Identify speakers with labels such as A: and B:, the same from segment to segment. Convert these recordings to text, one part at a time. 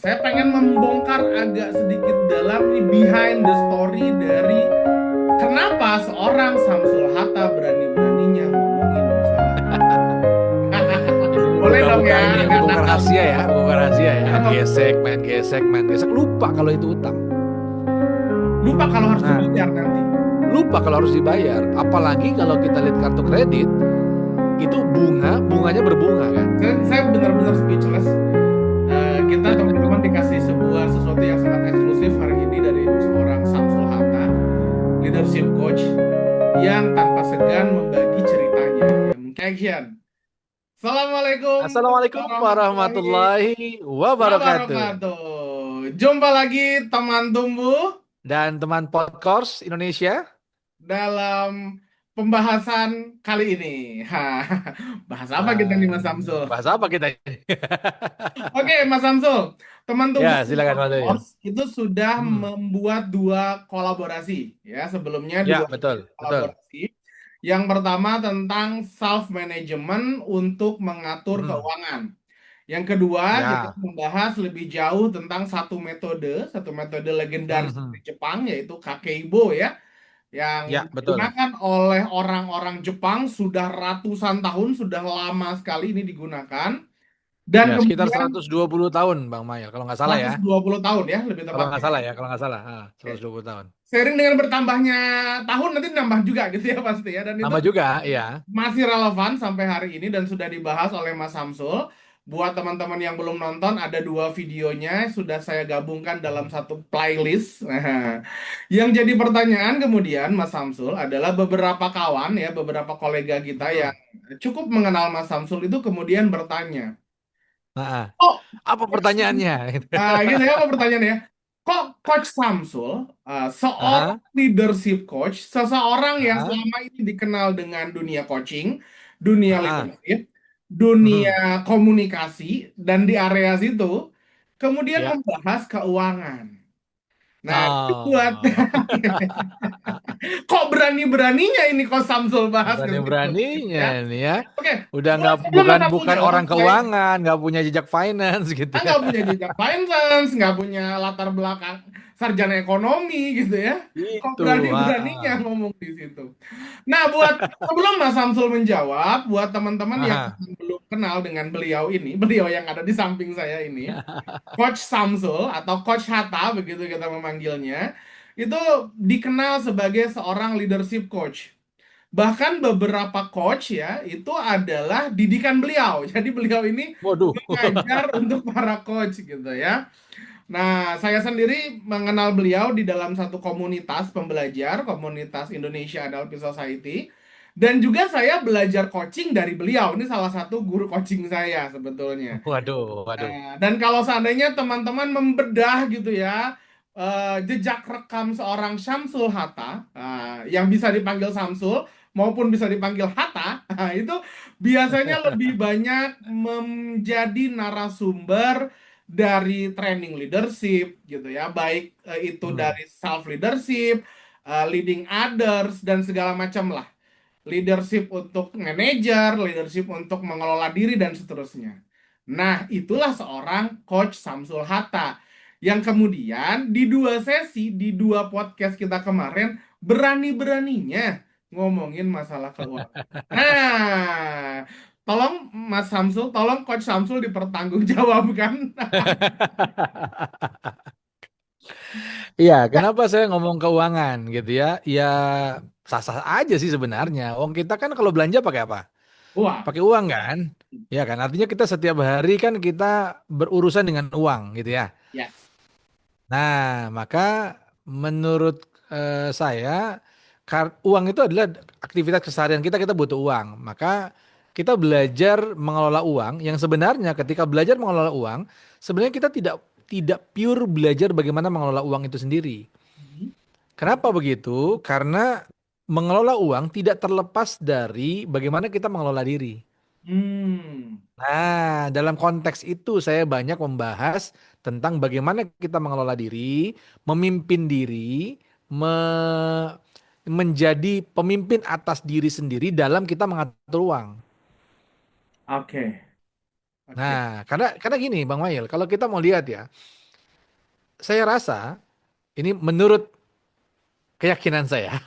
A: saya pengen membongkar agak sedikit dalam nih behind the story dari kenapa seorang Samsul Hatta berani-beraninya ngomongin masalah keuangan.
B: Ini
A: Boleh dong
B: buka-buka
A: ya,
B: ini,
A: agak
B: buka
A: nakal
B: rahasia
A: dikit.
B: ya, buka rahasia ya. Gesek, main gesek, main gesek. Lupa kalau itu utang.
A: Lupa kalau harus
B: Nah,
A: dibayar nanti.
B: lupa kalau harus dibayar. Apalagi kalau kita lihat kartu kredit, itu bunganya berbunga kan.
A: Saya benar-benar speechless. Kita teman-teman dikasih sebuah sesuatu yang sangat eksklusif hari ini dari seorang Samsul Hatta, leadership coach yang tanpa segan membagi ceritanya. Ya, mungkin action. Assalamualaikum
B: Assalamualaikum
A: warahmatullahi
B: warahmatullahi wabarakatuh.
A: wabarakatuh. Jumpa lagi teman tumbuh
B: Dan teman Podcast Indonesia,
A: dalam pembahasan kali ini. Bahas apa kita nih Mas Samsul?
B: bahasa apa kita ini?
A: Oke, Mas Samsul, teman tumbuh
B: Ya, silakan Mas Dayul.
A: Force itu sudah
B: Hmm.
A: membuat dua kolaborasi. Ya, sebelumnya
B: Ya,
A: dua
B: betul, betul.
A: kolaborasi. Yang pertama tentang self management untuk mengatur
B: Hmm.
A: keuangan. Yang kedua, kita
B: Ya,
A: membahas lebih jauh tentang satu metode legendaris dari
B: hmm.
A: Jepang yaitu Kakeibo ya, yang
B: Ya, betul.
A: digunakan oleh orang-orang Jepang sudah ratusan tahun, sudah lama sekali ini digunakan. Dan
B: Ya, sekitar
A: kemudian
B: 120 tahun, Bang Mayel, kalau nggak salah ya.
A: 120 tahun ya lebih
B: Kalau nggak salah
A: tepatnya.
B: ya, kalau nggak salah. 120 tahun.
A: Seiring dengan bertambahnya tahun nanti nambah juga gitu ya pasti ya. Dan itu
B: Nama juga, ya.
A: masih relevan sampai hari ini dan sudah dibahas oleh Mas Samsul. Buat teman-teman yang belum nonton, ada dua videonya sudah saya gabungkan dalam satu playlist. Nah, yang jadi pertanyaan kemudian Mas Samsul adalah beberapa kawan ya, beberapa kolega kita yang
B: Hmm.
A: cukup mengenal Mas Samsul itu kemudian bertanya,
B: Nah,
A: "Oh,
B: apa
A: Coach
B: pertanyaannya?
A: Nah, gitu ya apa pertanyaannya ya? Kok Coach Samsul, seorang
B: Aha,
A: leadership coach, seseorang yang
B: aha,
A: selama ini dikenal dengan dunia coaching, dunia
B: aha.
A: leadership, dunia
B: Hmm.
A: komunikasi, dan di area situ, kemudian
B: Ya.
A: membahas keuangan. Nah, itu buat
B: Oh,
A: kok berani-beraninya ini Coach Samsul bahas ke situ, gitu
B: berani-beraninya
A: ya?
B: ini ya.
A: Oke,
B: Udah
A: buat
B: nggak
A: sebelum
B: bukan
A: Mas Samsul
B: bukan
A: jawab,
B: orang
A: saya
B: keuangan, nggak punya jejak finance gitu ya.
A: nggak punya jejak finance, nggak punya latar belakang sarjana ekonomi gitu ya. Kok
B: Itu,
A: berani-beraninya
B: ah,
A: ngomong di situ. Nah, buat sebelum Mas Samsul menjawab, buat teman-teman yang
B: ah.
A: belum kenal dengan beliau ini, beliau yang ada di samping saya ini, Coach Samsul atau Coach Hatta begitu kita memanggilnya, itu dikenal sebagai seorang leadership coach. Bahkan beberapa coach ya, itu adalah didikan beliau. Jadi beliau ini
B: Waduh.
A: mengajar untuk para coach gitu ya. Nah, saya sendiri mengenal beliau di dalam satu komunitas pembelajar, komunitas Indonesia Adult Peace Society. Dan juga saya belajar coaching dari beliau. Ini salah satu guru coaching saya sebetulnya.
B: Waduh, waduh.
A: Dan kalau seandainya teman-teman membedah gitu ya, jejak rekam seorang Syamsul Hatta, yang bisa dipanggil Samsul maupun bisa dipanggil Hatta, itu biasanya lebih banyak menjadi narasumber dari training leadership gitu ya, baik itu
B: Hmm.
A: dari self leadership, leading others dan segala macam lah, leadership untuk manajer, leadership untuk mengelola diri dan seterusnya. Nah, itulah seorang Coach Samsul Hatta yang kemudian di dua sesi, di dua podcast kita kemarin berani-beraninya ngomongin masalah keuangan. Nah, tolong Mas Samsul, tolong Coach Samsul dipertanggungjawabkan.
B: Iya, kenapa saya ngomong keuangan gitu ya? Ya sah-sah aja sih sebenarnya. Wong kita kan kalau belanja pakai apa?
A: Wah,
B: Pakai uang kan? Ya kan, artinya kita setiap hari kan kita berurusan dengan uang gitu ya.
A: yes.
B: Nah, maka menurut saya uang itu adalah aktivitas keseharian kita, kita butuh uang. Maka kita belajar mengelola uang yang sebenarnya ketika belajar mengelola uang, sebenarnya kita tidak tidak pure belajar bagaimana mengelola uang itu sendiri. Kenapa begitu? Karena mengelola uang tidak terlepas dari bagaimana kita mengelola diri.
A: Hmm,
B: Nah, dalam konteks itu saya banyak membahas tentang bagaimana kita mengelola diri, memimpin diri, menjadi pemimpin atas diri sendiri dalam kita mengatur uang.
A: oke. Oke.
B: Nah, karena gini Bang Mail, kalau kita mau lihat ya, saya rasa ini menurut keyakinan saya.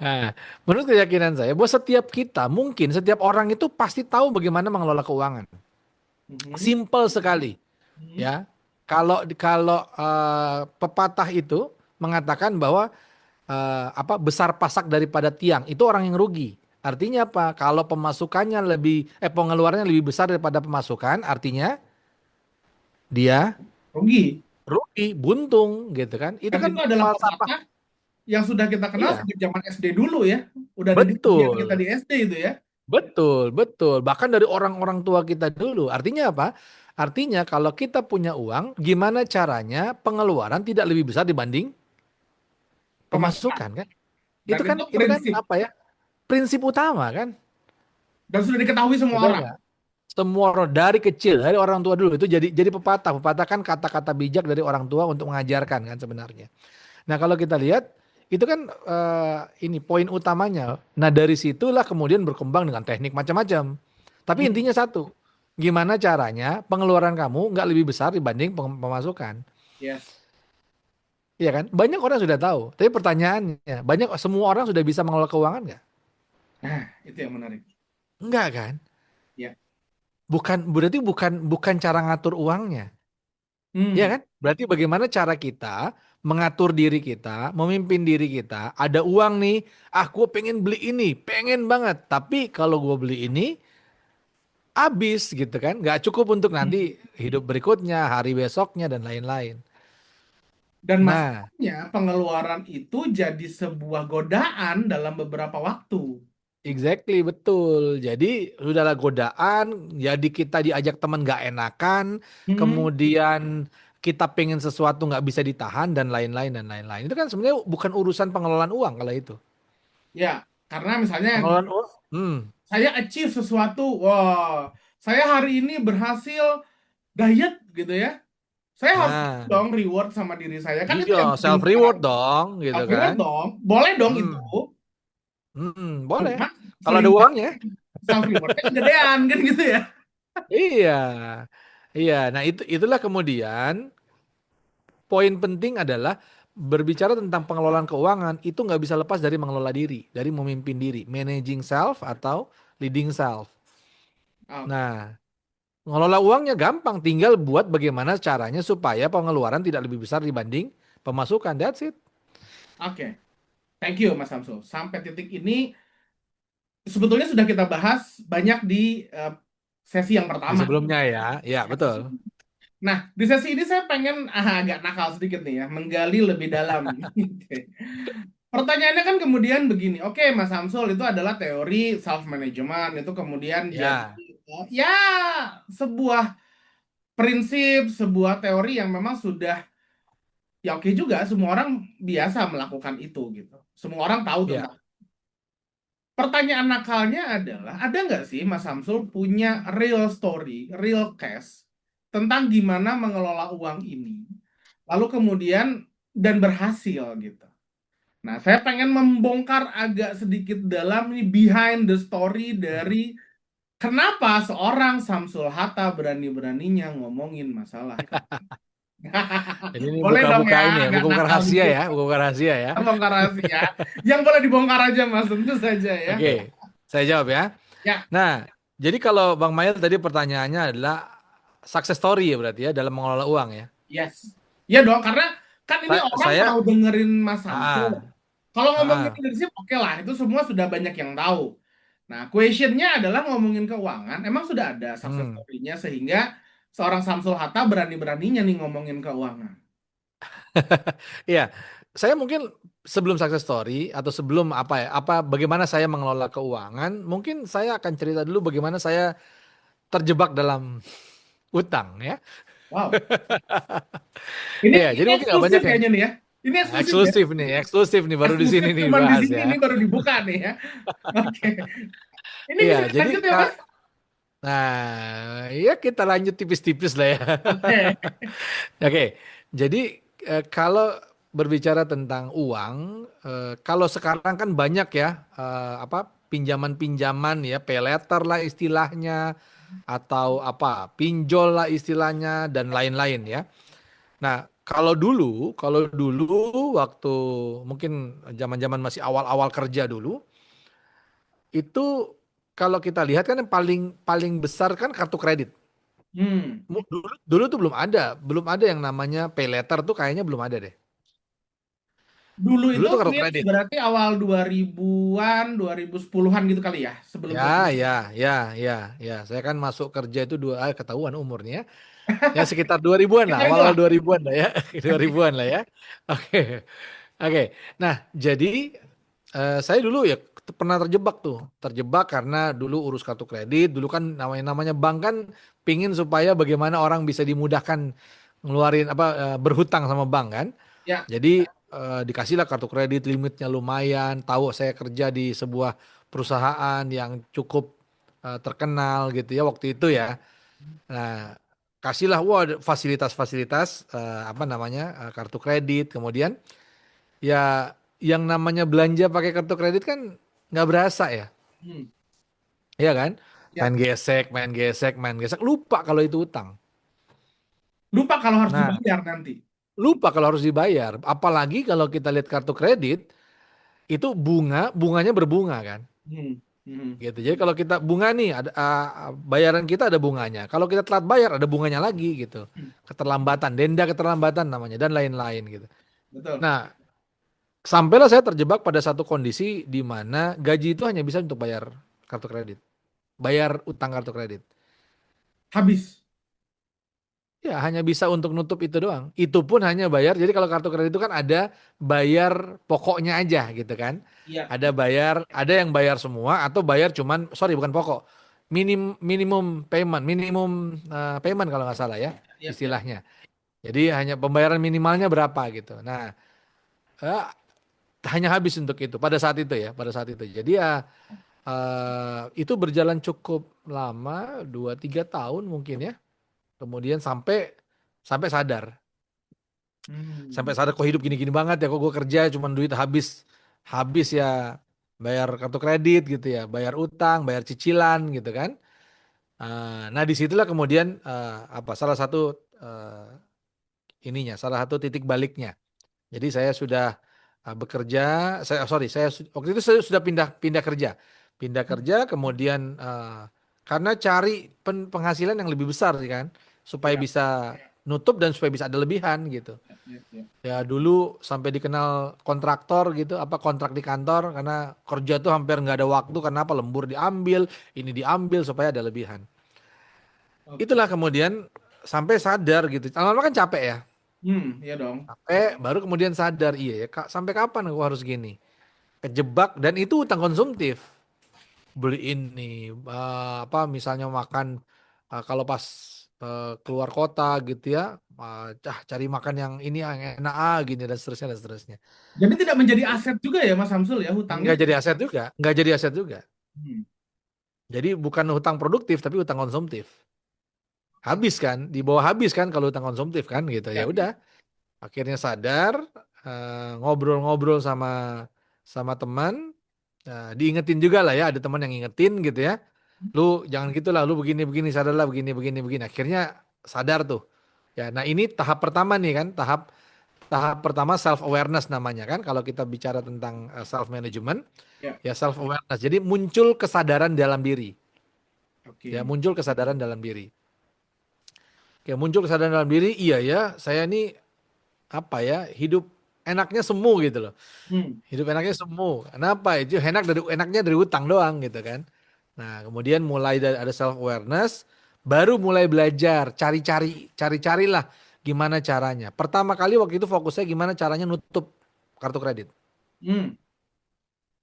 B: Nah, menurut keyakinan saya bahwa setiap kita, mungkin setiap orang itu pasti tahu bagaimana mengelola keuangan.
A: Mhm.
B: Simple sekali,
A: Mhm.
B: ya. Kalau pepatah itu mengatakan bahwa apa besar pasak daripada tiang itu orang yang rugi. Artinya apa? Kalau pemasukannya lebih pengeluarannya lebih besar daripada pemasukan, artinya dia
A: Rugi.
B: rugi, buntung gitu kan. Itu
A: Dan
B: kan
A: itu adalah
B: falsafah.
A: pepatah yang sudah kita kenal
B: Iya,
A: sejak zaman SD dulu ya. Udah ada di didikan kita
B: betul.
A: di SD itu ya.
B: Betul, betul. Bahkan dari orang-orang tua kita dulu. Artinya apa? Artinya kalau kita punya uang, gimana caranya pengeluaran tidak lebih besar dibanding
A: Pemasukan.
B: pemasukan kan?
A: Dan itu
B: Itu kan
A: prinsip.
B: apa ya? Prinsip utama kan?
A: Dan sudah diketahui semua
B: Betul
A: orang.
B: nggak? Semua orang dari kecil, dari orang tua dulu itu jadi pepatah. Pepatah kan kata-kata bijak dari orang tua untuk mengajarkan kan sebenarnya. Nah, kalau kita lihat itu kan ini poin utamanya. Nah, dari situlah kemudian berkembang dengan teknik macam-macam. Tapi
A: Hmm.
B: intinya satu, gimana caranya pengeluaran kamu nggak lebih besar dibanding pemasukan.
A: Yes.
B: Iya kan? Banyak orang sudah tahu. Tapi pertanyaannya, semua orang sudah bisa mengelola keuangan nggak?
A: Nah, itu yang menarik.
B: Enggak kan?
A: Ya.
B: Berarti bukan cara ngatur uangnya. Iya
A: Hmm.
B: kan? Berarti bagaimana cara kita mengatur diri kita, memimpin diri kita. Ada uang nih, gue pengen beli ini, pengen banget. Tapi kalau gue beli ini, habis gitu kan. Nggak cukup untuk nanti
A: Hmm.
B: hidup berikutnya, hari besoknya, dan lain-lain.
A: Dan
B: Nah,
A: masalahnya pengeluaran itu jadi sebuah godaan dalam beberapa waktu.
B: exactly, betul. Jadi sudahlah godaan, jadi kita diajak teman nggak enakan,
A: Hmm.
B: kemudian kita pengen sesuatu nggak bisa ditahan, dan lain-lain, dan lain-lain. Itu kan sebenarnya bukan urusan pengelolaan uang kalau itu.
A: Ya, karena misalnya
B: Pengelolaan uang.
A: saya achieve sesuatu, wah, saya hari ini berhasil diet gitu ya. Saya harus
B: Nah,
A: dong reward sama diri saya. Kan itu
B: iya
A: yang
B: self
A: paling
B: reward
A: sekarang.
B: dong, gitu
A: Self
B: kan?
A: reward dong. Boleh dong itu.
B: Hmm, boleh.
A: Cuma
B: Kalau ada
A: seringkali
B: uangnya,
A: self rewardnya kegedean kan gitu ya.
B: iya, iya. Nah itulah kemudian poin penting adalah berbicara tentang pengelolaan keuangan itu nggak bisa lepas dari mengelola diri, dari memimpin diri, managing self atau leading self.
A: Oke,
B: Nah, mengelola uangnya gampang, tinggal buat bagaimana caranya supaya pengeluaran tidak lebih besar dibanding pemasukan. That's it.
A: oke. Thank you Mas Samsul. Sampai titik ini sebetulnya sudah kita bahas banyak di sesi yang
B: Di
A: pertama.
B: sebelumnya ya, ya betul.
A: Nah, di sesi ini saya pengen agak nakal sedikit nih ya, menggali lebih dalam. Oke. Pertanyaannya kan kemudian begini, oke Mas Samsul itu adalah teori self management itu kemudian jadi
B: Ya,
A: ya sebuah prinsip, sebuah teori yang memang sudah ya oke juga semua orang biasa melakukan itu gitu. Semua orang tahu
B: ya.
A: tentang. Pertanyaan nakalnya adalah ada nggak sih Mas Samsul punya real story, real case tentang gimana mengelola uang ini, lalu kemudian dan berhasil gitu. Nah, saya pengen membongkar agak sedikit dalam ini behind the story dari kenapa seorang Samsul Hatta berani-beraninya ngomongin masalah keuangan.
B: Jadi ini
A: Boleh dong
B: buka-buka
A: ya,
B: ini ya,
A: agak
B: buka-buka
A: nakal
B: rahasia
A: dikit.
B: ya, buka-buka rahasia ya.
A: Bongkar rahasia. Yang boleh dibongkar aja, Mas, tentu saja ya.
B: Oke, saya jawab ya.
A: Ya,
B: Nah, jadi kalau Bang Mail tadi pertanyaannya adalah success story ya berarti ya dalam mengelola uang ya.
A: yes. Ya dong, karena kan ini orang
B: Saya,
A: mau dengerin Mas Samsul.
B: ah,
A: Kalau
B: ah,
A: ngomongin
B: ah,
A: leadership, oke lah, itu semua sudah banyak yang tahu. Nah, questionnya adalah ngomongin keuangan, emang sudah ada success
B: hmm.
A: story-nya sehingga seorang Samsul Hatta berani-beraninya nih ngomongin keuangan.
B: Iya, saya mungkin sebelum success story atau sebelum apa ya, bagaimana saya mengelola keuangan, mungkin saya akan cerita dulu bagaimana saya terjebak dalam utang ya.
A: Wow. Ini
B: Iya, jadi
A: ini
B: mungkin nggak
A: eksklusif
B: banyak yang
A: kayaknya nih ya. Ini eksklusif ya.
B: eksklusif nih baru di
A: Eksklusif
B: sini nih
A: cuman di
B: bahas
A: sini
B: ya.
A: nih baru dibuka nih ya. Oke. Ini
B: Iya,
A: bisa
B: jadi
A: dilanjut ya, Mas?
B: nah, ya kita lanjut tipis-tipis lah ya.
A: Oke.
B: Oke, jadi kalau berbicara tentang uang, kalau sekarang kan banyak ya apa pinjaman-pinjaman ya, pay letter lah istilahnya. atau apa pinjol lah istilahnya dan lain-lain ya. Nah, kalau dulu waktu mungkin zaman-zaman masih awal-awal kerja dulu, itu kalau kita lihat kan yang paling paling besar kan kartu kredit.
A: Hmm.
B: Dulu tuh belum ada yang namanya pay letter tuh kayaknya belum ada deh.
A: Dulu
B: Dulu
A: itu
B: tuh kartu
A: hits
B: kredit.
A: berarti awal 2000-an, 2010-an gitu kali ya, sebelum
B: Ya,
A: COVID.
B: ya, ya, ya, ya. Saya kan masuk kerja itu ketahuan umurnya. Ya sekitar 2000-an lah,
A: Sekitar
B: awal-awal
A: itulah.
B: 2000-an lah ya. 2000-an lah ya. Oke. Oke. Nah, jadi saya dulu ya pernah terjebak tuh. Terjebak karena dulu urus kartu kredit, dulu kan namanya bank kan pingin supaya bagaimana orang bisa dimudahkan ngeluarin apa berhutang sama bank kan.
A: Ya.
B: Jadi dikasihlah kartu kredit limitnya lumayan, tahu saya kerja di sebuah perusahaan yang cukup terkenal gitu ya waktu itu ya. Nah, kasihlah wah ada fasilitas-fasilitas apa namanya kartu kredit. Kemudian ya yang namanya belanja pakai kartu kredit kan nggak berasa ya,
A: Hmm.
B: iya kan?
A: Ya.
B: Main gesek, main gesek, main gesek, lupa kalau itu utang.
A: Lupa kalau harus
B: Nah,
A: dibayar nanti.
B: lupa kalau harus dibayar. Apalagi kalau kita lihat kartu kredit itu bunganya berbunga kan.
A: Hmm. Hmm.
B: Gitu. Jadi kalau kita bunga nih ada bayaran kita ada bunganya. Kalau kita telat bayar ada bunganya lagi gitu.
A: Hmm.
B: Keterlambatan, denda keterlambatan namanya dan lain-lain gitu.
A: Betul.
B: Nah, sampailah saya terjebak pada satu kondisi di mana gaji itu hanya bisa untuk bayar kartu kredit, bayar utang kartu kredit.
A: Habis.
B: Ya, hanya bisa untuk nutup itu doang. Itu pun hanya bayar. Jadi kalau kartu kredit itu kan ada bayar pokoknya aja gitu kan.
A: Iya.
B: Ada bayar, ada yang bayar semua atau bayar cuman, sorry bukan pokok, minimum payment, minimum payment kalau nggak salah ya
A: Iya. Iya.
B: istilahnya. Jadi hanya pembayaran minimalnya berapa gitu. Nah, eh, hanya habis untuk itu pada saat itu ya, pada saat itu. Jadi ya itu berjalan cukup lama, 2 3 tahun mungkin ya. Kemudian sampai sampai sadar. Sampai
A: Hmm.
B: sadar kok hidup gini-gini banget ya, kok gue kerja cuman duit habis habis ya bayar kartu kredit gitu ya, bayar utang, bayar cicilan gitu kan. Nah disitulah kemudian apa salah satu salah satu titik baliknya. Jadi saya sudah bekerja, waktu itu saya sudah pindah pindah kerja, pindah kerja kemudian karena cari penghasilan yang lebih besar sih kan, supaya
A: Iya.
B: bisa nutup dan supaya bisa ada lebihan gitu.
A: Iya. Iya.
B: Ya dulu sampai dikenal kontraktor gitu, apa kontrak di kantor karena kerja tuh hampir nggak ada waktu karena apa lembur diambil, ini diambil supaya ada lebihan.
A: Oke.
B: Itulah kemudian sampai sadar gitu. Lama-lama kan capek ya.
A: Iya dong.
B: Baru kemudian sadar iya ya Kak, sampai kapan aku harus gini? Kejebak dan itu utang konsumtif. Beli ini apa misalnya makan kalau pas keluar kota gitu ya, cari makan yang ini yang enak gini dan seterusnya dan seterusnya.
A: Jadi tidak menjadi aset juga ya Mas Samsul ya hutangnya?
B: Nggak jadi aset juga, nggak jadi aset juga.
A: Hmm.
B: Jadi bukan hutang produktif tapi hutang konsumtif. Habis kan, di bawah habis kan kalau hutang konsumtif kan gitu. Ya
A: Ya.
B: udah, akhirnya sadar, ngobrol-ngobrol sama sama teman, diingetin juga lah ya, ada teman yang ngingetin gitu ya. Lu jangan gitu lah, lu begini-begini, sadarlah begini, begini, begini. Akhirnya sadar tuh. Ya, nah ini tahap pertama nih kan, tahap tahap pertama self awareness namanya kan. Kalau kita bicara tentang self management,
A: Ya.
B: ya self awareness. Jadi muncul kesadaran dalam diri. Ya,
A: Oke.
B: muncul kesadaran dalam diri. Ya, muncul kesadaran dalam diri, iya ya, saya ini apa ya, hidup enaknya semu gitu loh.
A: Hmm.
B: Hidup enaknya semu. Kenapa? Itu enaknya dari utang doang gitu kan. Nah, kemudian mulai dari ada self awareness, baru mulai belajar, cari-carilah gimana caranya. Pertama kali waktu itu fokusnya gimana caranya nutup kartu kredit.
A: Hmm.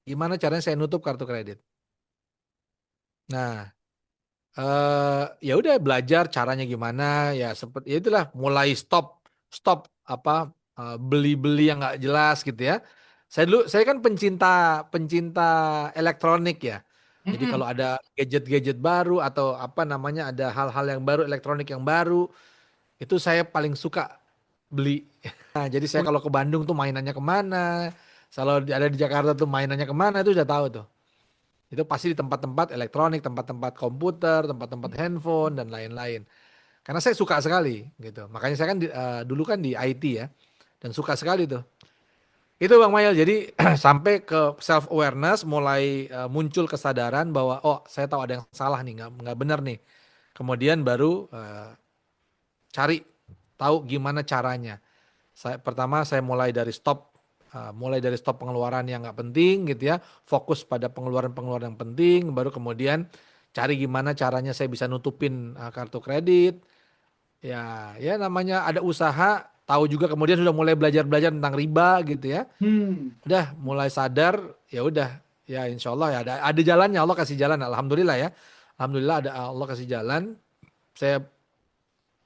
B: Gimana caranya saya nutup kartu kredit. Nah, ya udah belajar caranya gimana ya seperti ya itulah mulai stop stop apa beli-beli yang nggak jelas gitu ya. Saya kan pencinta pencinta elektronik ya. Jadi
A: Hmm.
B: kalau ada gadget-gadget baru atau apa namanya ada hal-hal yang baru elektronik yang baru itu saya paling suka beli. Nah, jadi saya kalau ke Bandung tuh mainannya kemana, kalau ada di Jakarta tuh mainannya kemana itu udah tahu tuh. Itu pasti di tempat-tempat elektronik, tempat-tempat komputer, tempat-tempat handphone dan lain-lain. Karena saya suka sekali gitu. Makanya saya kan dulu kan di IT ya dan suka sekali tuh. Itu Bang Mayel. Jadi sampai ke self awareness mulai muncul kesadaran bahwa oh saya tahu ada yang salah nih, nggak benar nih. Kemudian baru cari tahu gimana caranya. Pertama saya mulai dari stop pengeluaran yang nggak penting gitu ya, fokus pada pengeluaran-pengeluaran yang penting, baru kemudian cari gimana caranya saya bisa nutupin kartu kredit. Ya, ya namanya ada usaha, tahu juga kemudian sudah mulai belajar-belajar tentang riba gitu ya.
A: Hmm.
B: Udah mulai sadar, ya udah, ya insya Allah ya ada jalannya, Allah kasih jalan, alhamdulillah ya. Alhamdulillah ada Allah kasih jalan. Saya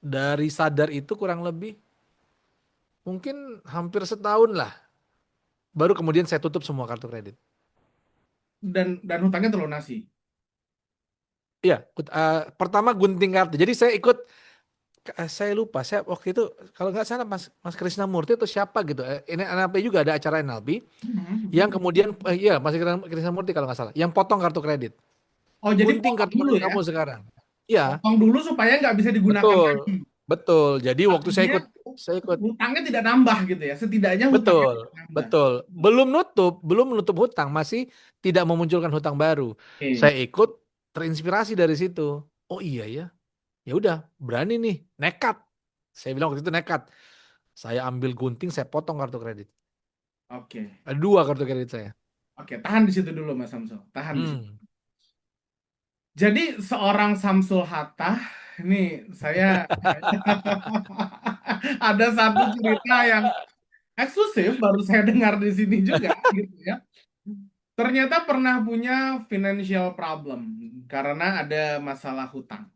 B: dari sadar itu kurang lebih mungkin hampir setahun lah. Baru kemudian saya tutup semua kartu kredit.
A: Dan hutangnya terlunasi.
B: Iya, pertama gunting kartu. Jadi saya ikut, saya lupa, saya waktu itu kalau nggak salah Mas Mas Krisnamurti atau siapa gitu. Ini NLP juga ada acara NLP yang
A: Mhm.
B: kemudian iya Mas Krisnamurti kalau nggak salah, yang potong kartu kredit.
A: Oh, jadi
B: Gunting
A: potong
B: kartu
A: dulu
B: kredit
A: ya?
B: kamu sekarang. Iya,
A: Potong dulu supaya nggak bisa digunakan
B: betul.
A: lagi.
B: Betul. Jadi waktu
A: Tapi dia
B: saya ikut
A: hutangnya tidak nambah gitu ya. Setidaknya hutangnya
B: betul.
A: tidak nambah.
B: Betul. Belum menutup hutang, masih tidak memunculkan hutang baru.
A: Oke,
B: Saya ikut terinspirasi dari situ. Oh iya ya. Ya udah, berani nih, nekat. Saya bilang waktu itu nekat. Saya ambil gunting, saya potong kartu kredit.
A: oke,
B: Ada dua kartu kredit saya.
A: oke. Tahan di situ dulu, Mas Samsul. Tahan di situ.
B: Hmm.
A: Jadi seorang Samsul Hatta, ini saya ada satu cerita yang eksklusif baru saya dengar di sini juga, gitu ya. Ternyata pernah punya financial problem karena ada masalah hutang.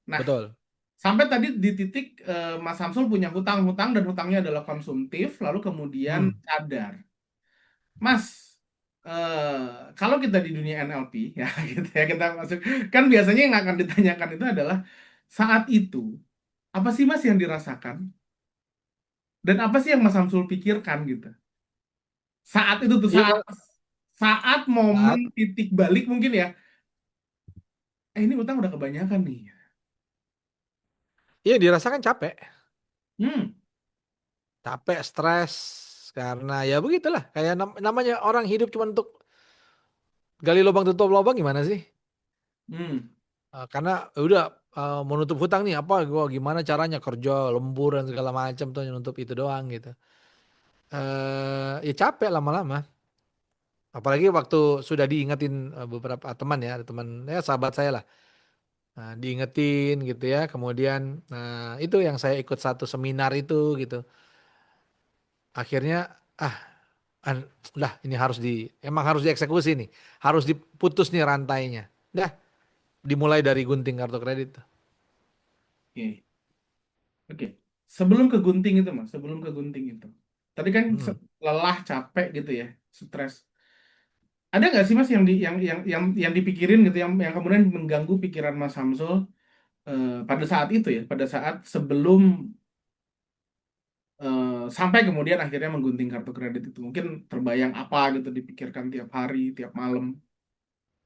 A: Nah,
B: Betul.
A: sampai tadi di titik Mas Samsul punya hutang-hutang dan hutangnya adalah konsumtif, lalu kemudian
B: Hmm.
A: cadar. Mas, kalau kita di dunia NLP ya gitu ya kita masuk kan biasanya yang akan ditanyakan itu adalah saat itu apa sih Mas yang dirasakan dan apa sih yang Mas Samsul pikirkan gitu. Saat itu tuh
B: Iya
A: saat
B: kalau
A: saat momen
B: saat,
A: titik balik mungkin ya. Ini utang udah kebanyakan nih.
B: iya dirasakan capek.
A: Hmm.
B: Capek, stres. Karena ya begitulah. Kayak namanya orang hidup cuma untuk gali lubang tutup lubang gimana sih?
A: Hmm.
B: Karena ya udah menutup hutang nih apa gua gimana caranya kerja lembur dan segala macam tuh nutup itu doang gitu. Ya capek lama-lama. Apalagi waktu sudah diingetin beberapa teman ya, ada teman ya sahabat saya lah. Nah, diingetin gitu ya. Kemudian itu yang saya ikut satu seminar itu gitu. Akhirnya ah lah ini emang harus dieksekusi nih. Harus diputus nih rantainya. Dah dimulai dari gunting kartu kredit.
A: Oke. Oke. Sebelum ke gunting itu Mas, sebelum ke gunting itu. Tadi kan
B: Hmm.
A: lelah, capek gitu ya, stres. Ada nggak sih Mas yang yang dipikirin gitu yang kemudian mengganggu pikiran Mas Samsul pada saat itu ya, pada saat sebelum sampai kemudian akhirnya menggunting kartu kredit itu. Mungkin terbayang apa gitu dipikirkan tiap hari, tiap malam.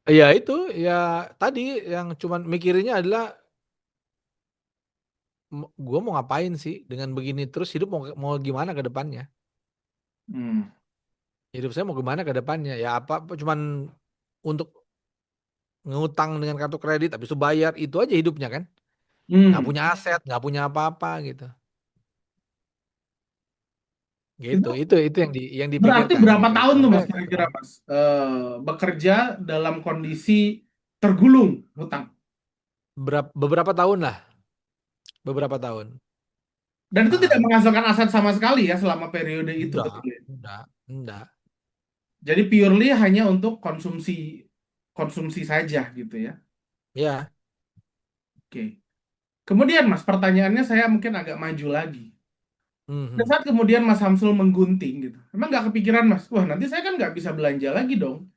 B: Ya itu ya tadi yang cuman mikirinnya adalah gue mau ngapain sih dengan begini terus hidup mau gimana ke depannya?
A: Hmm.
B: Hidup saya mau gimana ke depannya? Ya apa cuman untuk ngutang dengan kartu kredit habis itu bayar itu aja hidupnya kan? Nggak
A: Hmm.
B: punya aset, nggak punya apa-apa gitu. Gitu.
A: Itu
B: Itu yang
A: berarti
B: dipikirkan
A: berapa
B: gitu.
A: tahun tuh
B: Makanya
A: Mas kira-kira Mas bekerja dalam kondisi tergulung hutang?
B: beberapa tahun lah, beberapa tahun.
A: Dan itu tidak
B: Ah,
A: menghasilkan aset sama sekali ya selama periode itu
B: enggak,
A: betul ya.
B: enggak, enggak.
A: Jadi purely hanya untuk konsumsi konsumsi saja gitu ya.
B: Ya,
A: Oke. Kemudian Mas, pertanyaannya saya mungkin agak maju lagi. Pada
B: mhm.
A: saat kemudian Mas Hamsul menggunting gitu, emang nggak kepikiran Mas, wah nanti saya kan nggak bisa belanja lagi dong.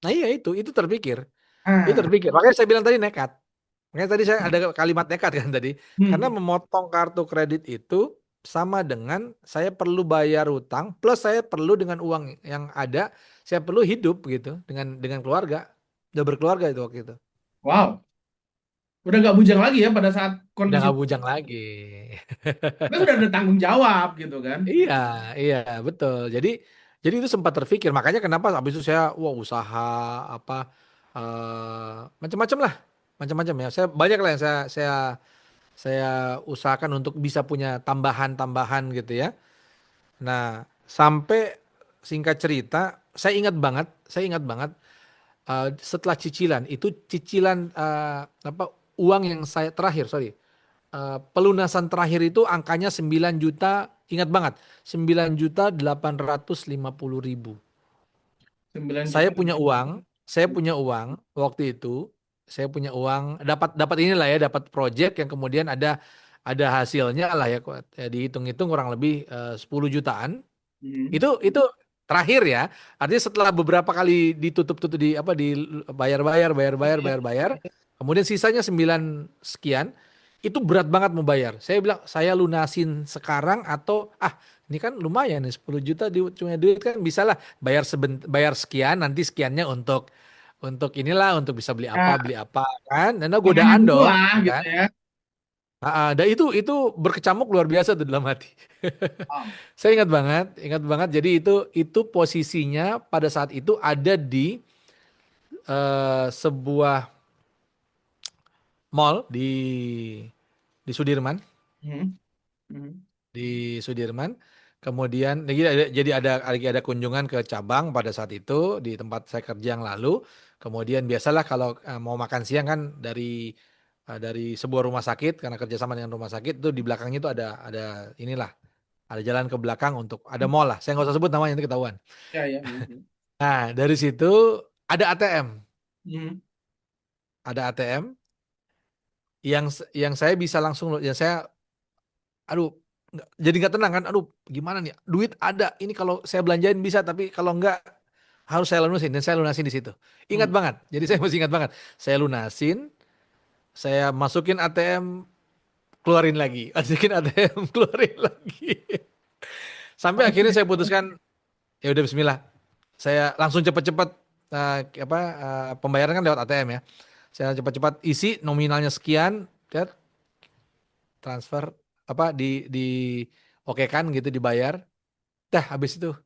B: Nah iya itu terpikir. Itu
A: Ah,
B: terpikir. Makanya saya bilang tadi nekat. Makanya tadi saya ada kalimat nekat kan tadi. Karena
A: hmm,
B: memotong kartu kredit itu sama dengan saya perlu bayar utang plus saya perlu dengan uang yang ada saya perlu hidup gitu dengan keluarga. udah berkeluarga itu waktu itu.
A: Wow, udah nggak bujang lagi ya pada saat
B: Udah
A: kondisi
B: nggak bujang lagi.
A: itu sudah ada tanggung jawab gitu kan.
B: Iya, iya, betul. Jadi itu sempat terpikir. Makanya kenapa habis itu saya, wah usaha apa macam-macam lah, macam-macam ya. Saya banyak lah yang saya usahakan untuk bisa punya tambahan-tambahan gitu ya. Nah, sampai singkat cerita, saya ingat banget setelah cicilan itu cicilan apa uang yang saya terakhir, sorry. Pelunasan terakhir itu angkanya 9 juta, ingat banget, 9.850.000.
A: 9
B: Saya
A: juta.
B: punya uang, saya punya uang waktu itu, saya punya uang, dapat dapat inilah ya, dapat project yang kemudian ada hasilnya lah ya, dihitung-hitung kurang lebih 10 jutaan.
A: Hmm.
B: Itu terakhir ya. Artinya setelah beberapa kali ditutup-tutup di apa dibayar-bayar, bayar-bayar, bayar-bayar, kemudian sisanya 9 sekian, itu berat banget mau bayar. Saya bilang saya lunasin sekarang atau ini kan lumayan nih 10 juta cuma duit kan bisa lah bayar sekian nanti sekiannya untuk inilah untuk bisa
A: Ya,
B: beli apa kan. Dan
A: makanya
B: godaan
A: dulu
B: dong,
A: lah
B: ya
A: gitu
B: kan?
A: ya.
B: Dan itu berkecamuk luar biasa tuh dalam hati.
A: Oh.
B: Saya ingat banget. Jadi itu posisinya pada saat itu ada di sebuah mall di Sudirman,
A: Hmm. Hmm.
B: di Sudirman. Kemudian jadi ada lagi ada kunjungan ke cabang pada saat itu di tempat saya kerja yang lalu. Kemudian biasalah kalau mau makan siang kan dari sebuah rumah sakit karena kerjasama dengan rumah sakit itu di belakangnya itu ada inilah ada jalan ke belakang untuk ada mall lah. Saya nggak usah sebut namanya nanti ketahuan.
A: Ya, ya, ya.
B: Nah, dari situ ada ATM,
A: Hmm.
B: yang saya bisa langsung, yang saya, aduh, jadi nggak tenang kan, aduh, gimana nih, duit ada, ini kalau saya belanjain bisa, tapi kalau nggak harus saya lunasin dan saya lunasin di situ. Ingat
A: Hmm.
B: banget, jadi saya masih ingat banget, saya lunasin, saya masukin ATM, keluarin lagi, masukin ATM, keluarin lagi, sampai akhirnya saya putuskan, ya udah Bismillah, saya langsung cepet-cepet pembayaran kan lewat ATM ya. Saya cepat-cepat isi nominalnya sekian, lihat transfer di oke kan gitu dibayar. Dah habis itu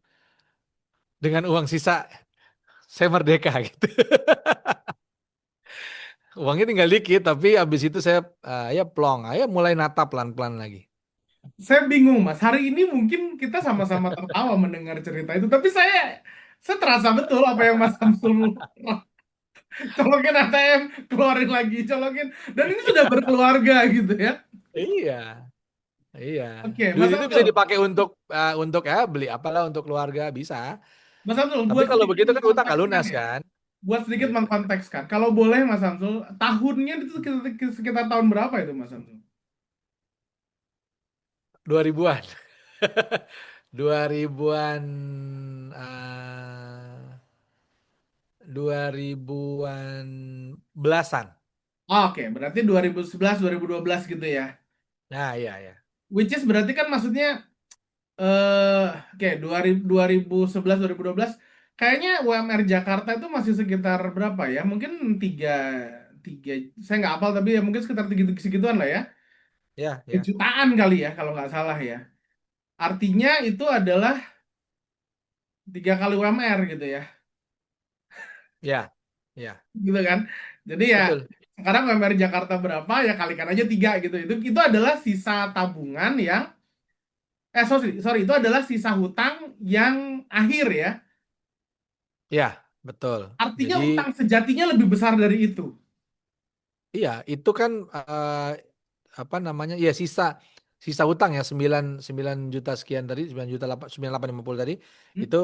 B: dengan uang sisa saya merdeka gitu. Uangnya tinggal dikit tapi habis itu saya ya plong, ayo mulai nata pelan-pelan lagi.
A: Saya bingung, Mas. Hari ini mungkin kita sama-sama tertawa mendengar cerita itu, tapi saya terasa betul apa yang Mas Samsul colokin ATM, keluarin lagi, colokin. Dan ini sudah berkeluarga gitu ya.
B: Iya, iya.
A: Oke,
B: Duit
A: Mas
B: itu bisa
A: Samsul.
B: dipakai untuk beli apalah untuk keluarga bisa.
A: Mas Samsul,
B: Tapi
A: buat
B: kalau
A: sedikit
B: begitu kan utang gak
A: mengkontekskan
B: lunas
A: ya.
B: kan?
A: Buat sedikit
B: Gitu.
A: mengkontekskan. Kalau boleh Mas Samsul, tahunnya itu sekitar tahun berapa itu Mas Samsul?
B: 2000-an. 2000-an eh 2000-an belasan.
A: Oke, berarti 2011, 2012 gitu ya.
B: Nah, iya ya.
A: Which is berarti kan maksudnya oke 2011 2012 kayaknya UMR Jakarta itu masih sekitar berapa ya? Mungkin tiga tiga saya nggak hafal tapi ya mungkin sekitar segituan lah ya.
B: Ya,
A: Ya,
B: ya.
A: jutaan kali ya kalau nggak salah ya. Artinya itu adalah 3 kali UMR gitu ya,
B: Ya. Ya,
A: gitu kan? Jadi ya
B: betul.
A: sekarang UMR Jakarta berapa ya kalikan aja 3 gitu. Itu adalah sisa tabungan yang sorry sorry itu adalah sisa hutang yang akhir ya.
B: Ya, betul.
A: Artinya
B: Jadi,
A: utang sejatinya lebih besar dari itu.
B: iya, itu kan apa namanya? Ya sisa sisa hutang ya 9 juta sekian tadi, 9 juta 9850 tadi.
A: Hmm?
B: Itu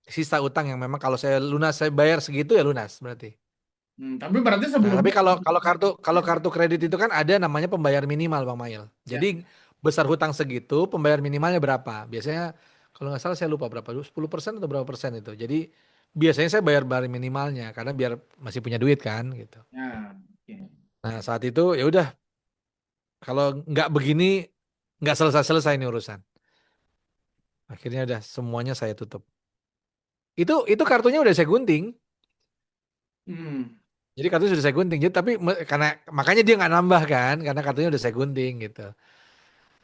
B: sisa utang yang memang kalau saya lunas saya bayar segitu ya lunas berarti.
A: Tapi berarti
B: Nah, tapi
A: sebelumnya
B: kalau kartu kredit itu kan ada namanya pembayar minimal, Bang Mail.
A: ya.
B: Jadi besar hutang segitu, pembayar minimalnya berapa? Biasanya kalau nggak salah saya lupa berapa, 10% atau berapa persen itu. Jadi biasanya saya bayar minimalnya karena biar masih punya duit kan gitu.
A: Ya, oke.
B: Nah, saat itu ya udah kalau nggak begini nggak selesai-selesai nih urusan. Akhirnya udah semuanya saya tutup. Itu kartunya udah saya gunting.
A: Hmm.
B: Jadi kartunya sudah saya gunting. Jadi tapi karena makanya dia nggak nambah kan, karena kartunya udah saya gunting gitu.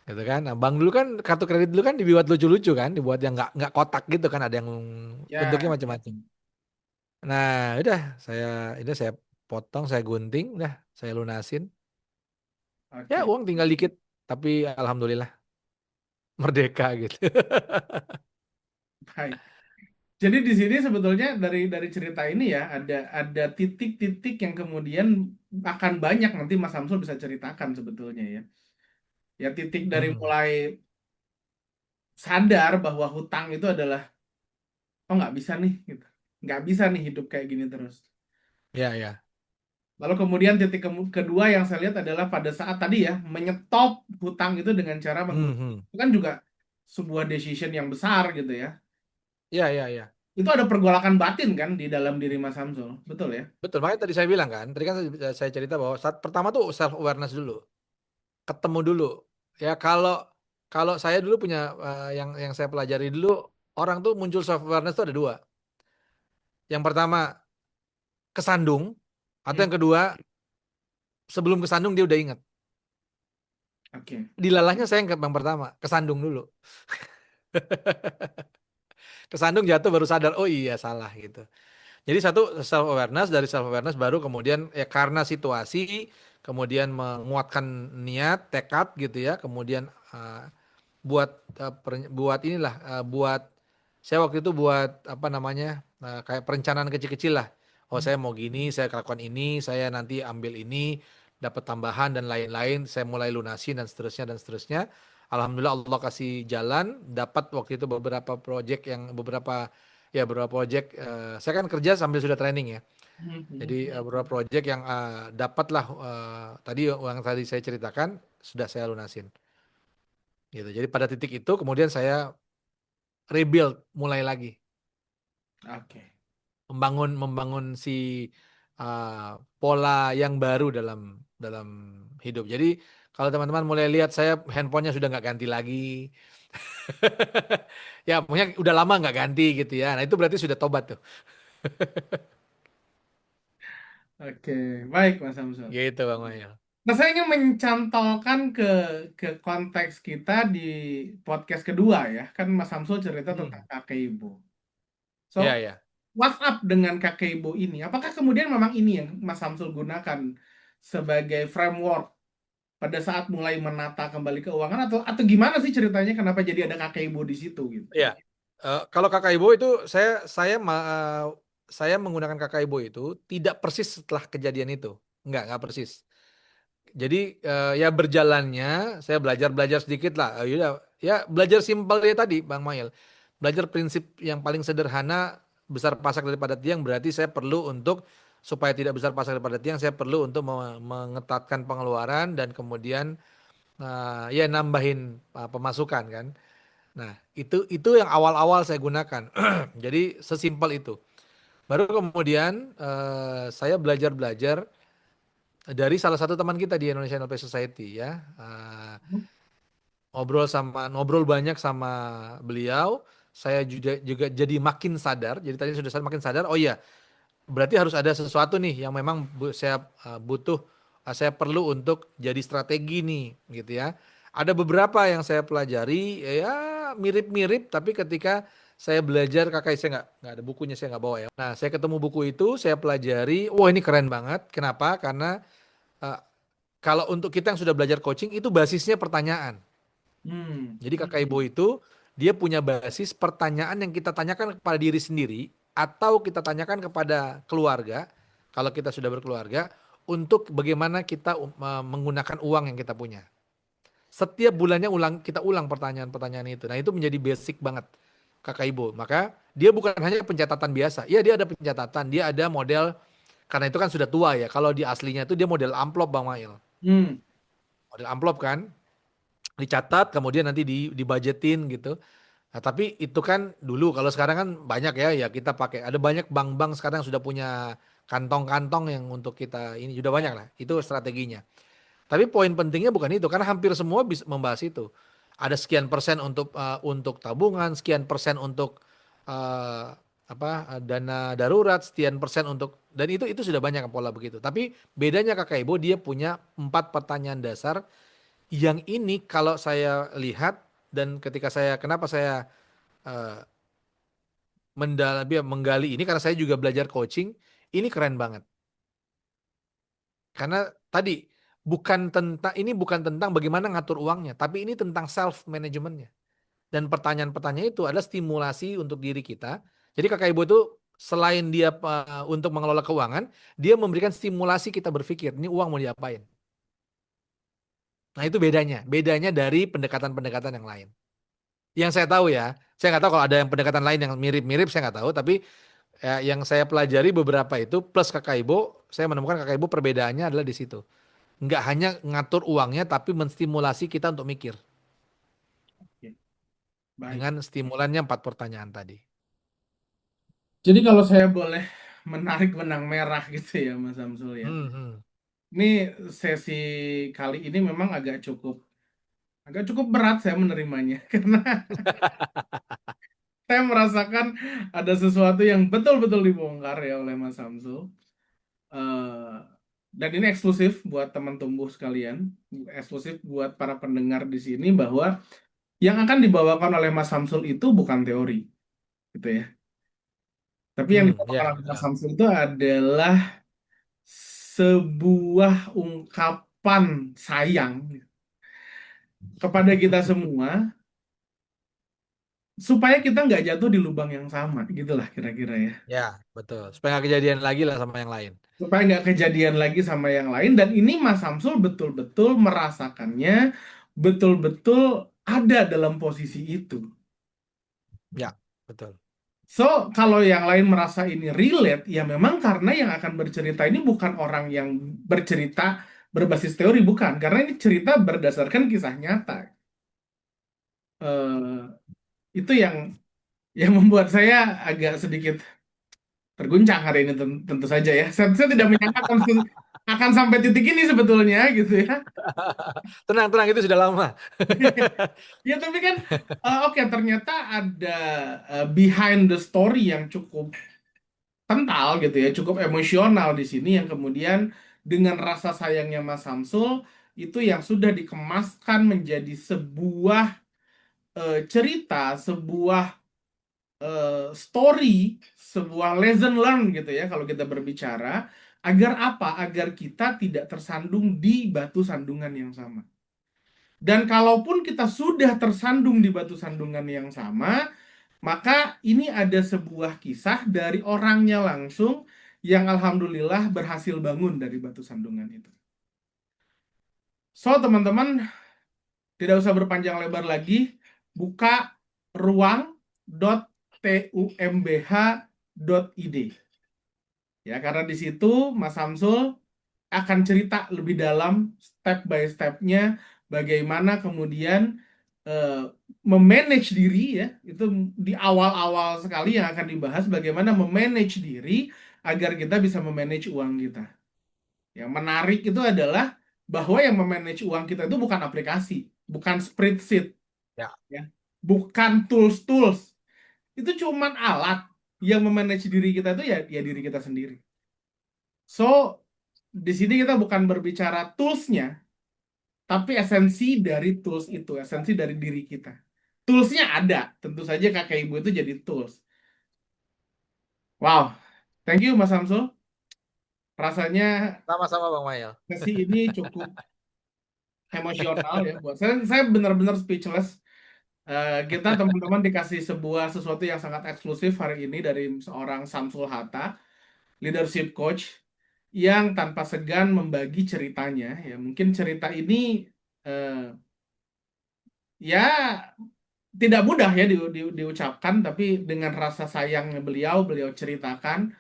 B: Gitu kan. Nah, bank dulu kan kartu kredit dulu kan dibuat lucu-lucu kan, dibuat yang nggak kotak gitu kan, ada yang bentuknya
A: Ya,
B: macam-macam. Nah, udah saya potong, saya gunting, udah saya lunasin. Ya
A: oke,
B: uang tinggal dikit, tapi alhamdulillah merdeka gitu.
A: baik. Jadi di sini sebetulnya dari cerita ini ya ada titik-titik yang kemudian akan banyak nanti Mas Samsul bisa ceritakan sebetulnya ya. Ya titik dari
B: Hmm.
A: mulai sadar bahwa hutang itu adalah oh nggak bisa nih gitu. Nggak bisa nih hidup kayak gini terus.
B: Ya, ya.
A: Lalu kemudian titik kedua yang saya lihat adalah pada saat tadi ya menyetop hutang itu dengan cara
B: Hmm,
A: menghutang.
B: hmm.
A: Itu kan juga sebuah decision yang besar gitu ya.
B: Ya, ya, ya.
A: Itu ada pergolakan batin kan di dalam diri Mas Samsul, betul ya?
B: Betul, makanya tadi saya bilang kan, tadi kan saya cerita bahwa saat pertama tuh self awareness dulu, ketemu dulu. Ya kalau kalau saya dulu punya yang saya pelajari dulu, orang tuh muncul self awareness tuh ada dua. Yang pertama kesandung, atau
A: Hmm,
B: yang kedua sebelum kesandung dia udah ingat.
A: oke.
B: Dilalahnya saya yang pertama, kesandung dulu. Kesandung jatuh baru sadar, oh iya salah gitu. Jadi satu self awareness, dari self awareness baru kemudian ya karena situasi, kemudian menguatkan niat, tekad gitu ya, kemudian buat buat inilah buat saya waktu itu buat apa namanya kayak perencanaan kecil-kecil lah. Oh saya mau gini, saya lakukan ini, saya nanti ambil ini, dapat tambahan dan lain-lain, saya mulai lunasi dan seterusnya dan seterusnya. Alhamdulillah Allah kasih jalan, dapat waktu itu beberapa project yang beberapa project. Saya kan kerja sambil sudah training ya.
A: Hmm.
B: Jadi beberapa project yang dapatlah tadi yang tadi saya ceritakan sudah saya lunasin. Gitu. Jadi pada titik itu kemudian saya rebuild mulai lagi,
A: Oke.
B: membangun membangun si pola yang baru dalam dalam hidup. Jadi kalau teman-teman mulai lihat saya handphonenya sudah nggak ganti lagi, ya punya udah lama nggak ganti gitu ya. Nah itu berarti sudah tobat tuh.
A: Oke, baik Mas Samsul.
B: Gitu Bang Mayel.
A: Nah, saya ingin mencantolkan ke konteks kita di podcast kedua ya. Kan Mas Samsul cerita tentang
B: Hmm.
A: kakek ibu. So,
B: Ya ya.
A: what's up dengan kakek ibu ini? Apakah kemudian memang ini yang Mas Samsul gunakan sebagai framework pada saat mulai menata kembali keuangan atau gimana sih ceritanya kenapa jadi ada kakek ibu di situ gitu?
B: Ya. Kalau kakak ibu itu saya menggunakan kakak ibu itu tidak persis setelah kejadian itu, nggak persis. Jadi ya berjalannya saya belajar sedikit lah. Yaudah, ya belajar simpel ya tadi Bang Mail. Belajar prinsip yang paling sederhana, besar pasak daripada tiang, berarti saya perlu untuk supaya tidak besar pasak daripada tiang, saya perlu untuk mengetatkan pengeluaran dan kemudian ya nambahin pemasukan kan. Nah, itu yang awal-awal saya gunakan. Jadi sesimpel itu. Baru kemudian saya belajar-belajar dari salah satu teman kita di Indonesian LP Society ya. Ngobrol banyak sama beliau, saya juga jadi makin sadar. Jadi tadi sudah saya makin sadar, oh iya, berarti harus ada sesuatu nih yang memang saya butuh, saya perlu untuk jadi strategi nih, gitu ya. Ada beberapa yang saya pelajari, ya mirip-mirip, tapi ketika saya belajar, kakak saya nggak ada bukunya, saya nggak bawa ya. Nah, saya ketemu buku itu, saya pelajari, wah ini keren banget. Kenapa? Karena eh, kalau untuk kita yang sudah belajar coaching, itu basisnya pertanyaan.
A: Hmm.
B: Jadi kakak ibu itu dia punya basis pertanyaan yang kita tanyakan kepada diri sendiri atau kita tanyakan kepada keluarga kalau kita sudah berkeluarga untuk bagaimana kita menggunakan uang yang kita punya. Setiap bulannya kita ulang pertanyaan-pertanyaan itu. Nah, itu menjadi basic banget kakak ibu. Maka dia bukan hanya pencatatan biasa. Iya, dia ada pencatatan, dia ada model karena itu kan sudah tua ya. Kalau di aslinya itu dia model amplop Bang Mail.
A: Hmm.
B: Model amplop kan dicatat kemudian nanti dibudgetin gitu. Nah, tapi itu kan dulu, kalau sekarang kan banyak ya, ya kita pakai. Ada banyak bank-bank sekarang yang sudah punya kantong-kantong yang untuk kita ini sudah banyak lah. Itu strateginya. Tapi poin pentingnya bukan itu, karena hampir semua bisa membahas itu. Ada sekian persen untuk tabungan, sekian persen untuk eh, dana darurat sekian persen untuk, dan itu sudah banyak pola begitu. Tapi bedanya Kakak Ibu, dia punya 4 pertanyaan dasar yang ini kalau saya lihat, dan ketika saya, kenapa saya eh, menggali ini, karena saya juga belajar coaching, ini keren banget. Karena tadi bukan tentang bagaimana ngatur uangnya, tapi ini tentang self manajemennya. Dan pertanyaan-pertanyaan itu adalah stimulasi untuk diri kita. Jadi kakak ibu itu selain dia untuk mengelola keuangan, dia memberikan stimulasi kita berpikir, ini uang mau diapain. Nah itu bedanya, bedanya dari pendekatan-pendekatan yang lain. Yang saya tahu ya, saya nggak tahu kalau ada yang pendekatan lain yang mirip-mirip, saya nggak tahu. Tapi ya, yang saya pelajari beberapa itu plus kakak ibu, saya menemukan kakak ibu perbedaannya adalah di situ. Nggak hanya ngatur uangnya, tapi menstimulasi kita untuk mikir
A: Oke, baik.
B: dengan stimulannya 4 pertanyaan tadi.
A: Jadi kalau saya boleh menarik benang merah gitu ya, Mas Samsul ya.
B: Hmm, hmm.
A: Ini sesi kali ini memang agak cukup berat saya menerimanya karena saya merasakan ada sesuatu yang betul-betul dibongkar ya oleh Mas Samsul. Eh, dan ini eksklusif buat teman tumbuh sekalian, eksklusif buat para pendengar di sini bahwa yang akan dibawakan oleh Mas Samsul itu bukan teori, gitu ya. Tapi yang dibawakan
B: Ya,
A: oleh Mas
B: ya.
A: Samsul itu adalah sebuah ungkapan sayang kepada kita semua supaya kita nggak jatuh di lubang yang sama, gitulah kira-kira ya.
B: Ya, betul. Supaya nggak kejadian lagi lah sama yang lain.
A: Supaya nggak kejadian lagi sama yang lain. Dan ini Mas Samsul betul-betul merasakannya, betul-betul ada dalam posisi itu.
B: Ya, betul.
A: So, kalau yang lain merasa ini relate, ya memang karena yang akan bercerita ini bukan orang yang bercerita berbasis teori, bukan. Karena ini cerita berdasarkan kisah nyata. Eh, itu yang membuat saya agak sedikit terguncang hari ini, tentu saja ya. Saya tidak menyangka akan sampai titik ini sebetulnya gitu ya.
B: Tenang, tenang, itu sudah lama.
A: Ya tapi kan oke, ternyata ada behind the story yang cukup kental gitu ya, cukup emosional di sini yang kemudian dengan rasa sayangnya Mas Samsul itu yang sudah dikemaskan menjadi sebuah cerita, sebuah story, sebuah lesson learned gitu ya kalau kita berbicara, agar apa? Agar kita tidak tersandung di batu sandungan yang sama. Dan kalaupun kita sudah tersandung di batu sandungan yang sama, maka ini ada sebuah kisah dari orangnya langsung yang alhamdulillah berhasil bangun dari batu sandungan itu. So, teman-teman, tidak usah berpanjang lebar lagi, buka ruang.tumbh.id. Ya, karena di situ Mas Samsul akan cerita lebih dalam step by stepnya bagaimana kemudian eh, memanage diri ya, itu di awal-awal sekali yang akan dibahas bagaimana memanage diri agar kita bisa memanage uang kita. Yang menarik itu adalah bahwa yang memanage uang kita itu bukan aplikasi, bukan spreadsheet,
B: Ya,
A: ya, bukan tools-tools. Itu cuman alat yang memanage diri kita itu ya diri kita sendiri. So, di sini kita bukan berbicara toolsnya, tapi esensi dari tools itu, esensi dari diri kita. Toolsnya ada, tentu saja kakak ibu itu jadi tools. Wow, thank you Mas Samsul. Rasanya
B: sama-sama Bang Mail.
A: sesi ini cukup emosional ya buat saya. Saya benar-benar speechless. Kita teman-teman dikasih sebuah sesuatu yang sangat eksklusif hari ini dari seorang Samsul Hatta, leadership coach, yang tanpa segan membagi ceritanya. Ya, mungkin cerita ini eh, ya tidak mudah ya diucapkan, tapi dengan rasa sayangnya beliau ceritakan,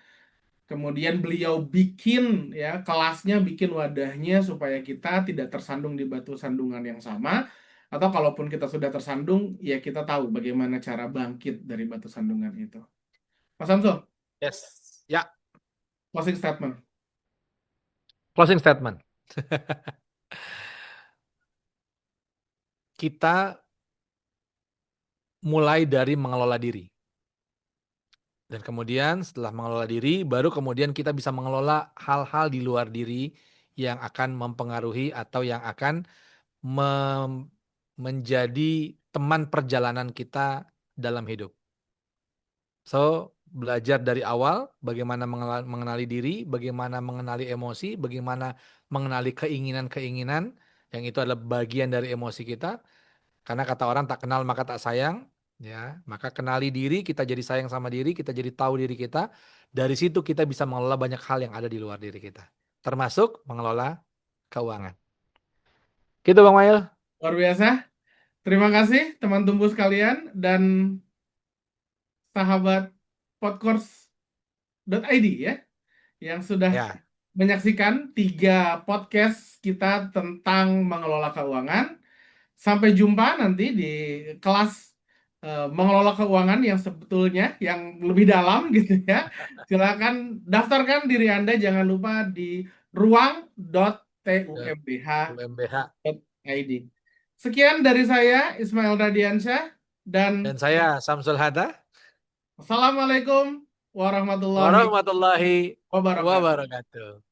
A: kemudian beliau bikin ya kelasnya, bikin wadahnya supaya kita tidak tersandung di batu sandungan yang sama, atau kalaupun kita sudah tersandung, ya kita tahu bagaimana cara bangkit dari batu sandungan itu. Mas Samsul,
B: Yes. Ya,
A: closing statement.
B: closing statement. Kita mulai dari mengelola diri. Dan kemudian setelah mengelola diri, baru kemudian kita bisa mengelola hal-hal di luar diri yang akan mempengaruhi atau yang akan menjadi teman perjalanan kita dalam hidup. So, belajar dari awal bagaimana mengenali diri, bagaimana mengenali emosi, bagaimana mengenali keinginan-keinginan, yang itu adalah bagian dari emosi kita. Karena kata orang tak kenal maka tak sayang, ya. Maka kenali diri, kita jadi sayang sama diri, kita jadi tahu diri kita. Dari situ kita bisa mengelola banyak hal yang ada di luar diri kita, termasuk mengelola keuangan. Gitu Bang Mail.
A: Luar biasa. Terima kasih teman tumbuh sekalian dan sahabat podcast.id ya, yang sudah
B: Ya,
A: menyaksikan 3 podcast kita tentang mengelola keuangan. Sampai jumpa nanti di kelas mengelola keuangan yang sebetulnya yang lebih dalam gitu ya. Silakan daftarkan diri Anda, jangan lupa di
B: ya,
A: ruang.tumbh.id.
B: UMBH.
A: Sekian dari saya Ismail Radiansyah dan
B: Dan saya Samsul Hada.
A: Assalamualaikum warahmatullahi
B: Warahmatullahi
A: wabarakatuh.
B: wabarakatuh.